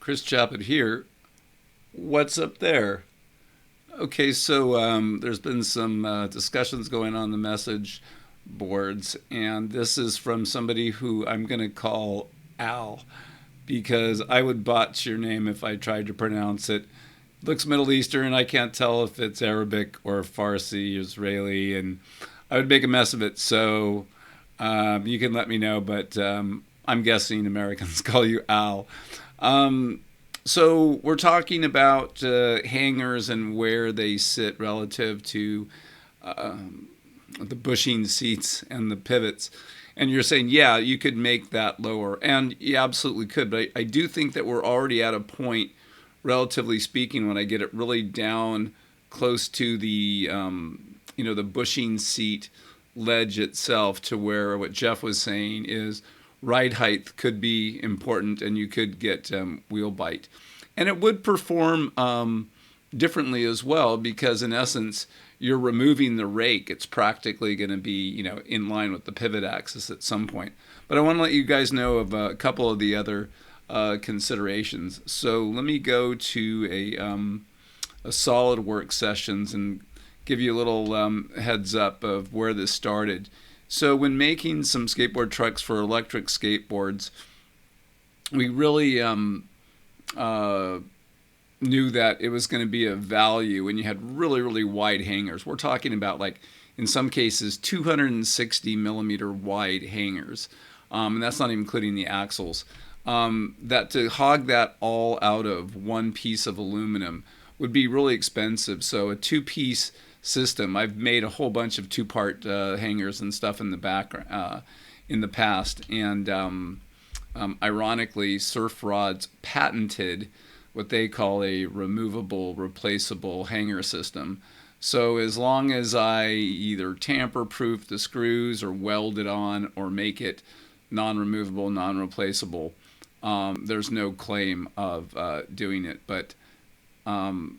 Chris Chaput here. What's up there? Okay, so there's been some discussions going on the message boards, and this is from somebody who I'm going to call Al because I would botch your name if I tried to pronounce it. Looks Middle Eastern. I can't tell if it's Arabic or Farsi, Israeli, and I would make a mess of it. So you can let me know, but I'm guessing Americans call you Al. Um, so we're talking about hangers and where they sit relative to the bushing seats and the pivots. And you're saying, yeah, you could make that lower. And you absolutely could. But I do think that we're already at a point, relatively speaking, when I get it really down close to the bushing seat ledge itself, to where what Jeff was saying is ride height could be important and you could get wheel bite. And it would perform differently as well, because in essence, you're removing the rake. It's practically going to be, in line with the pivot axis at some point. But I want to let you guys know of a couple of the other considerations. So let me go to a SolidWorks sessions and give you a little heads up of where this started. So when making some skateboard trucks for electric skateboards, we really knew that it was going to be a value when you had really, really wide hangers. We're talking about, like, in some cases, 260 millimeter wide hangers. And that's not even including the axles. That to hog that all out of one piece of aluminum would be really expensive. So a two-piece system. I've made a whole bunch of two-part hangers and stuff in the back in the past, and ironically, Surf Rods patented what they call a removable, replaceable hanger system. So as long as I either tamper-proof the screws or weld it on or make it non-removable, non-replaceable, there's no claim of doing it. But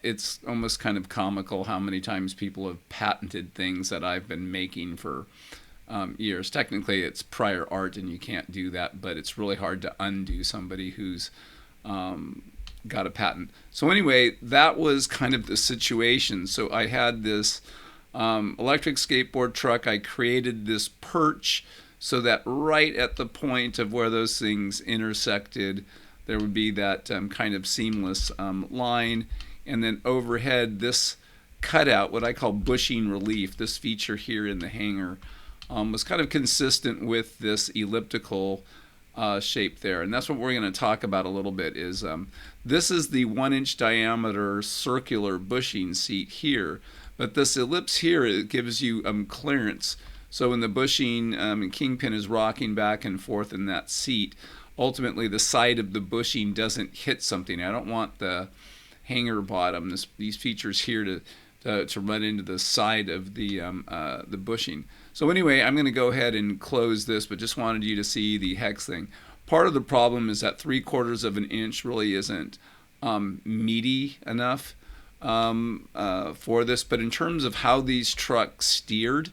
it's almost kind of comical how many times people have patented things that I've been making for years. Technically, it's prior art and you can't do that, but it's really hard to undo somebody who's got a patent. So anyway, that was kind of the situation. So I had this electric skateboard truck. I created this perch so that right at the point of where those things intersected, there would be that kind of seamless line. And then overhead, this cutout, what I call bushing relief, this feature here in the hanger, was kind of consistent with this elliptical shape there. And that's what we're going to talk about a little bit. Is this is the 1-inch diameter circular bushing seat here. But this ellipse here, it gives you clearance. So when the bushing kingpin is rocking back and forth in that seat, ultimately the side of the bushing doesn't hit something. I don't want the hanger bottom, these features here, to run into the side of the bushing. So anyway, I'm going to go ahead and close this, but just wanted you to see the hex thing. Part of the problem is that 3/4 of an inch really isn't meaty enough for this. But in terms of how these trucks steered,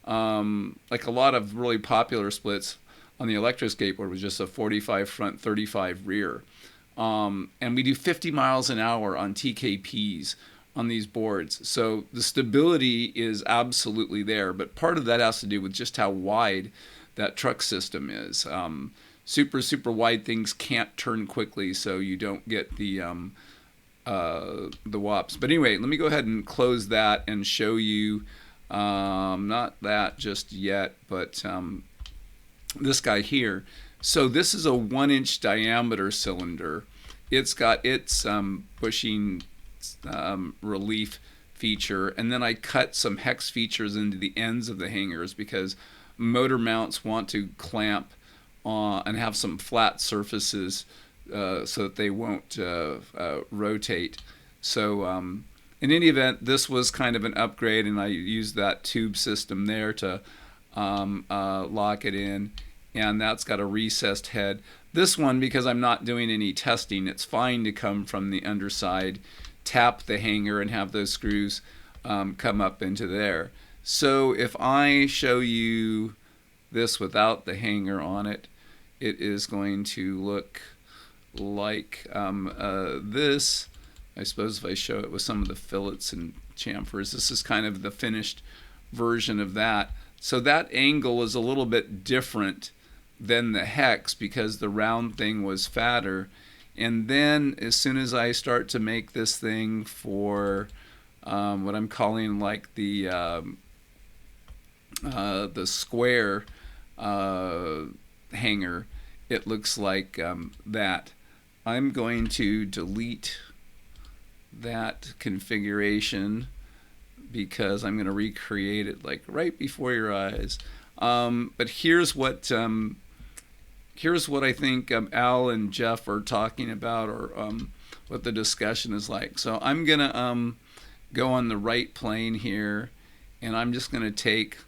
like a lot of really popular splits on the electric skateboard was just a 45 front, 35 rear. And we do 50 miles an hour on TKPs on these boards. So the stability is absolutely there, but part of that has to do with just how wide that truck system is. Super, super wide things can't turn quickly, so you don't get the wops. But anyway, let me go ahead and close that and show you, not that just yet, but this guy here. So this is a 1-inch diameter cylinder. It's got its bushing relief feature, and then I cut some hex features into the ends of the hangers because motor mounts want to clamp and have some flat surfaces so that they won't rotate. So in any event, this was kind of an upgrade, and I used that tube system there to lock it in, and that's got a recessed head. This one, because I'm not doing any testing, it's fine to come from the underside, tap the hanger, and have those screws come up into there. So if I show you this without the hanger on it, it is going to look like this. I suppose if I show it with some of the fillets and chamfers, this is kind of the finished version of that. So that angle is a little bit different than the hex because the round thing was fatter. And then as soon as I start to make this thing for what I'm calling like the square hanger, it looks like that. I'm going to delete that configuration because I'm going to recreate it like right before your eyes. But here's what I think Al and Jeff are talking about, or what the discussion is like. So I'm going to go on the right plane here, and I'm just going to take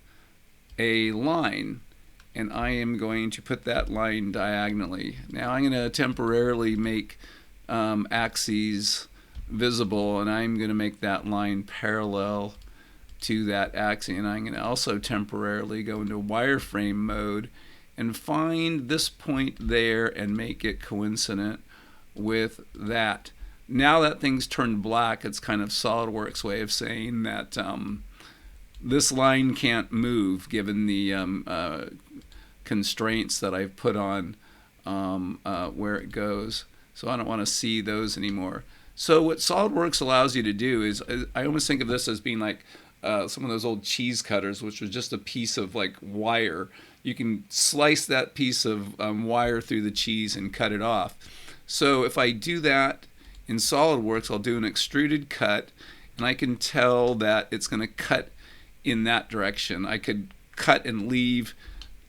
a line, and I am going to put that line diagonally. Now I'm going to temporarily make axes visible, and I'm going to make that line parallel to that axis, and I'm going to also temporarily go into wireframe mode and find this point there and make it coincident with that. Now that thing's turned black, it's kind of SolidWorks' way of saying that this line can't move given the constraints that I've put on where it goes. So I don't want to see those anymore. So what SolidWorks allows you to do is, I almost think of this as being like some of those old cheese cutters, which was just a piece of like wire. You can slice that piece of wire through the cheese and cut it off. So if I do that in SolidWorks, I'll do an extruded cut, and I can tell that it's going to cut in that direction. I could cut and leave,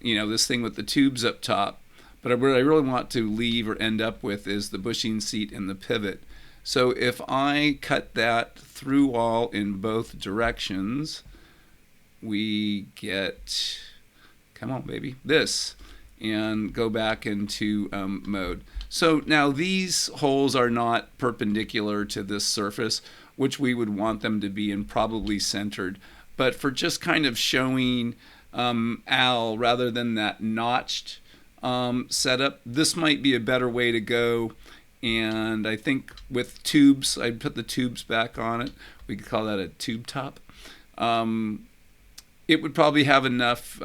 this thing with the tubes up top, but what I really want to leave or end up with is the bushing seat and the pivot. So if I cut that through all in both directions, we get, come on baby, this, and go back into mode. So now these holes are not perpendicular to this surface, which we would want them to be, and probably centered. But for just kind of showing Al, rather than that notched setup, this might be a better way to go. And I think with tubes, I'd put the tubes back on it. We could call that a tube top. It would probably have enough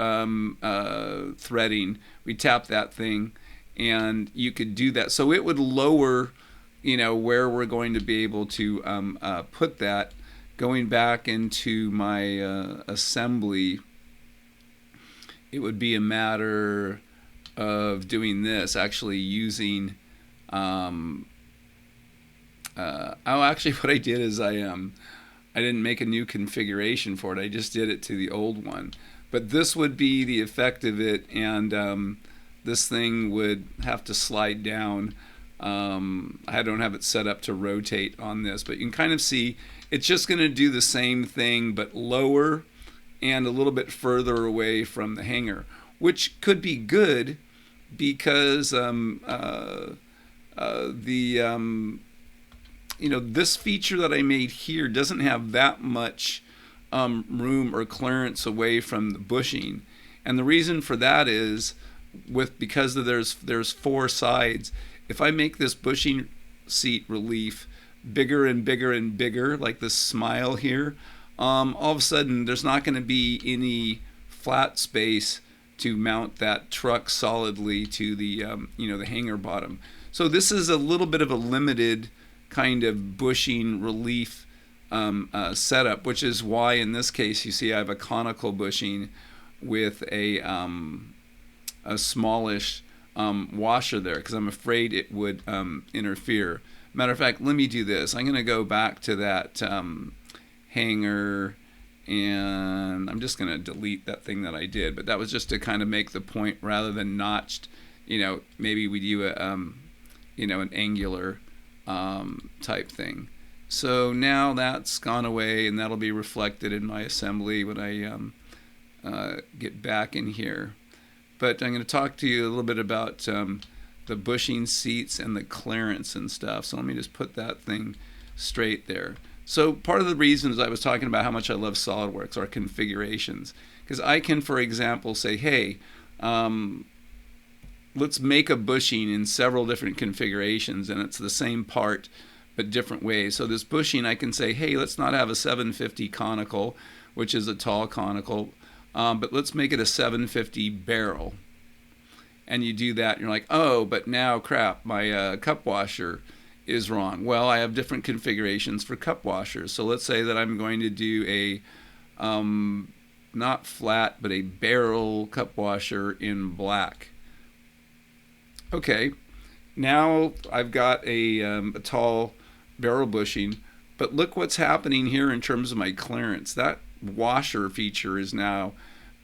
threading. We tap that thing, and you could do that. So it would lower, where we're going to be able to put that. Going back into my assembly, it would be a matter of doing this, actually using actually what I did is I didn't make a new configuration for it. I just did it to the old one. But this would be the effect of it, and this thing would have to slide down. I don't have it set up to rotate on this, but you can kind of see it's just going to do the same thing but lower and a little bit further away from the hanger, which could be good because this feature that I made here doesn't have that much room or clearance away from the bushing, and the reason for that is because there's four sides. If I make this bushing seat relief bigger and bigger and bigger, like this smile here, all of a sudden there's not going to be any flat space to mount that truck solidly to the the hanger bottom. So this is a little bit of a limited kind of bushing relief setup, which is why in this case you see I have a conical bushing with a smallish washer there, because I'm afraid it would interfere. Matter of fact, let me do this. I'm going to go back to that hanger, and I'm just going to delete that thing that I did. But that was just to kind of make the point, rather than notched, maybe we do an angular type thing. So now that's gone away, and that'll be reflected in my assembly when I get back in here. But I'm going to talk to you a little bit about the bushing seats and the clearance and stuff. So let me just put that thing straight there. So part of the reasons I was talking about how much I love SolidWorks are configurations. Because I can, for example, say, hey, let's make a bushing in several different configurations, and it's the same part but different ways. So this bushing, I can say, hey, let's not have a 750 conical, which is a tall conical, but let's make it a 750 barrel. And you do that, and you're like, oh, but now, crap, my cup washer is wrong. Well, I have different configurations for cup washers. So let's say that I'm going to do a not flat, but a barrel cup washer in black. Okay, now I've got a tall barrel bushing, but look what's happening here in terms of my clearance. That washer feature is now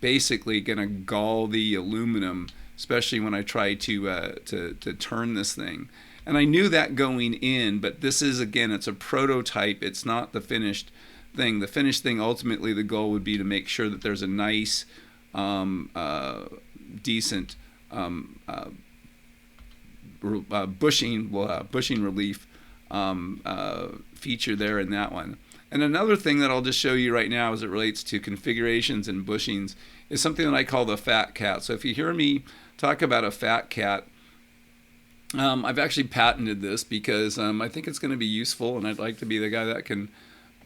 basically going to gall the aluminum, especially when I try to turn this thing. And I knew that going in, but this is, again, it's a prototype. It's not the finished thing. The finished thing, ultimately, the goal would be to make sure that there's a nice, decent bushing relief feature there in that one. And another thing that I'll just show you right now as it relates to configurations and bushings is something that I call the fat cat. So if you hear me talk about a fat cat, I've actually patented this because I think it's going to be useful, and I'd like to be the guy that can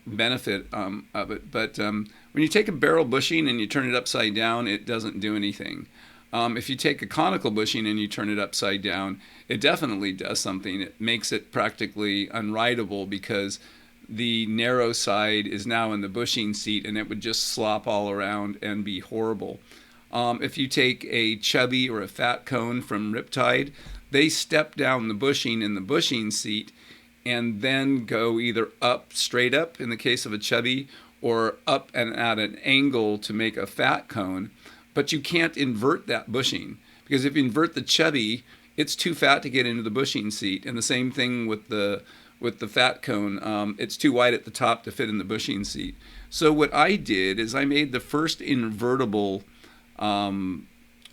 benefit of it. But when you take a barrel bushing and you turn it upside down, it doesn't do anything. If you take a conical bushing and you turn it upside down, it definitely does something. It makes it practically unrideable because the narrow side is now in the bushing seat, and it would just slop all around and be horrible. If you take a chubby or a fat cone from Riptide, they step down the bushing in the bushing seat and then go either up, straight up in the case of a chubby, or up and at an angle to make a fat cone. But you can't invert that bushing, because if you invert the chubby, it's too fat to get into the bushing seat. And the same thing with the fat cone. It's too wide at the top to fit in the bushing seat. So what I did is I made the first invertible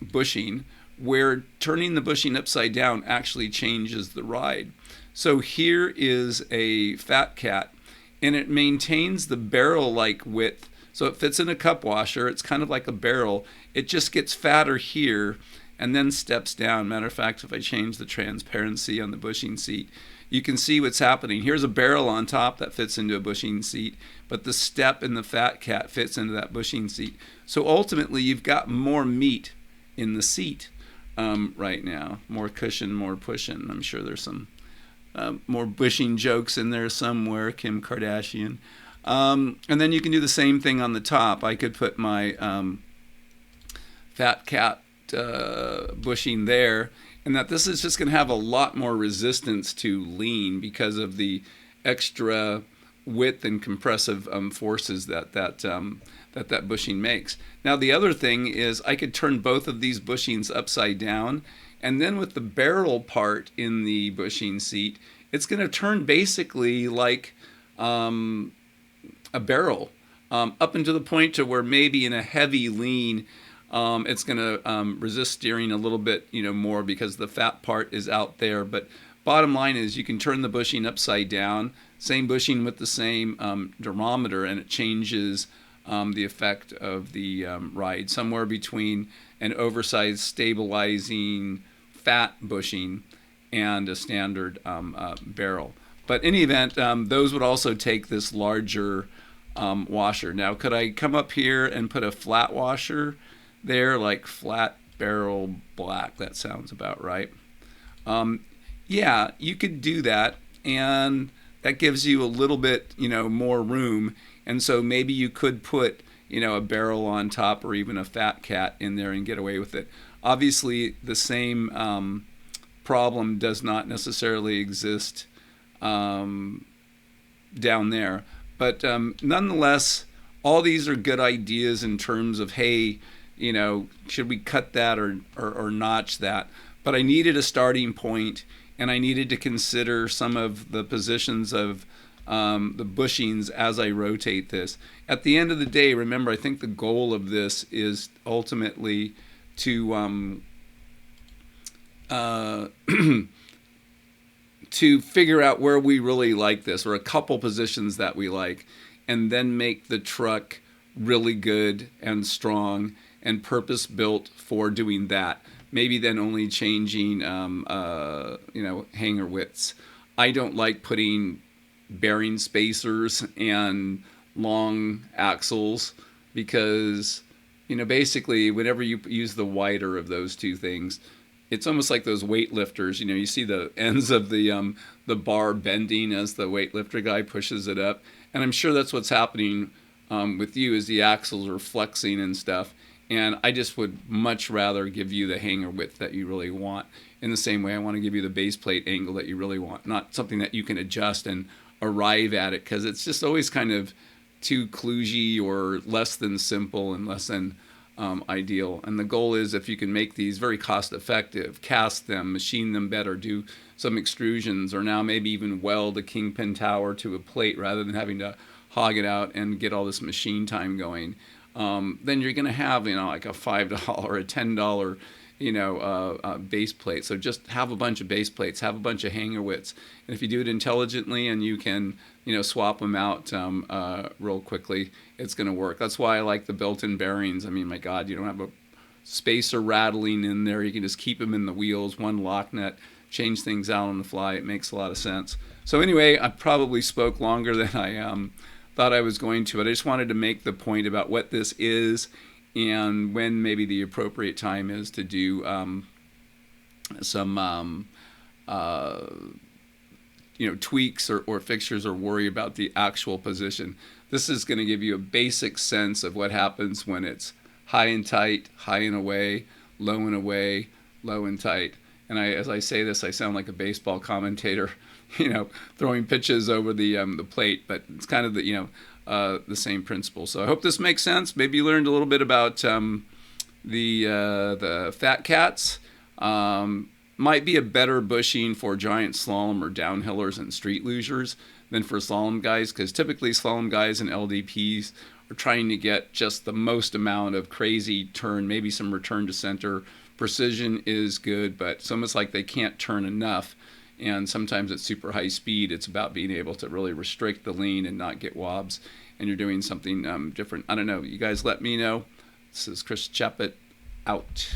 bushing, where turning the bushing upside down actually changes the ride. So here is a fat cat, and it maintains the barrel-like width. So it fits in a cup washer. It's kind of like a barrel. It just gets fatter here and then steps down. Matter of fact, if I change the transparency on the bushing seat, you can see what's happening. Here's a barrel on top that fits into a bushing seat, but the step in the fat cat fits into that bushing seat. So ultimately, you've got more meat in the seat right now. More cushion, more pushing. I'm sure there's some more bushing jokes in there somewhere, Kim Kardashian. And then you can do the same thing on the top. I could put my fat cat bushing there, and that this is just going to have a lot more resistance to lean because of the extra width and compressive forces that bushing makes. Now the other thing is I could turn both of these bushings upside down, and then with the barrel part in the bushing seat, it's going to turn basically like a barrel up into the point to where maybe in a heavy lean it's going to resist steering a little bit more because the fat part is out there. But bottom line is you can turn the bushing upside down, same bushing with the same durometer, and it changes the effect of the ride, somewhere between an oversized stabilizing fat bushing and a standard barrel. But in any event, those would also take this larger washer. Now, could I come up here and put a flat washer there, like flat barrel black? That sounds about right. Yeah, you could do that, and that gives you a little bit, more room. And so maybe you could put, a barrel on top or even a fat cat in there and get away with it. Obviously, the same problem does not necessarily exist down there. But nonetheless, all these are good ideas in terms of, hey, should we cut that or notch that? But I needed a starting point, and I needed to consider some of the positions of the bushings as I rotate this. At the end of the day, remember, I think the goal of this is ultimately to to figure out where we really like this, or a couple positions that we like, and then make the truck really good and strong and purpose-built for doing that. maybe then only changing, hanger widths. I don't like putting bearing spacers and long axles because, basically whenever you use the wider of those two things, it's almost like those weightlifters. You see the ends of the bar bending as the weightlifter guy pushes it up, and I'm sure that's what's happening with you as the axles are flexing and stuff. And I just would much rather give you the hanger width that you really want. In the same way, I want to give you the base plate angle that you really want, not something that you can adjust and arrive at it, because it's just always kind of too kludgy or less than simple and less than ideal. And the goal is, if you can make these very cost effective, cast them, machine them better, do some extrusions, or now maybe even weld a kingpin tower to a plate rather than having to hog it out and get all this machine time going, then you're going to have, like a $5 or a $10, base plate. So just have a bunch of base plates, have a bunch of hanger widths. And if you do it intelligently and you can, swap them out real quickly, it's going to work. That's why I like the built-in bearings. I mean, my God, you don't have a spacer rattling in there. You can just keep them in the wheels, one lock nut, change things out on the fly. It makes a lot of sense. So anyway, I probably spoke longer than I thought I was going to, but I just wanted to make the point about what this is and when maybe the appropriate time is to do some tweaks or fixtures, or worry about the actual position. This is going to give you a basic sense of what happens when it's high and tight, high and away, low and away, low and tight. And as I say this, I sound like a baseball commentator, throwing pitches over the plate, but it's kind of the same principle. So I hope this makes sense. Maybe you learned a little bit about the fat cats. Might be a better bushing for giant slalom or downhillers and street losers than for slalom guys, because typically slalom guys and LDPs are trying to get just the most amount of crazy turn, maybe some return to center. Precision is good, but it's almost like they can't turn enough. And sometimes at super high speed, it's about being able to really restrict the lean and not get wobs. And you're doing something different. I don't know. You guys let me know. This is Chris Chaput out.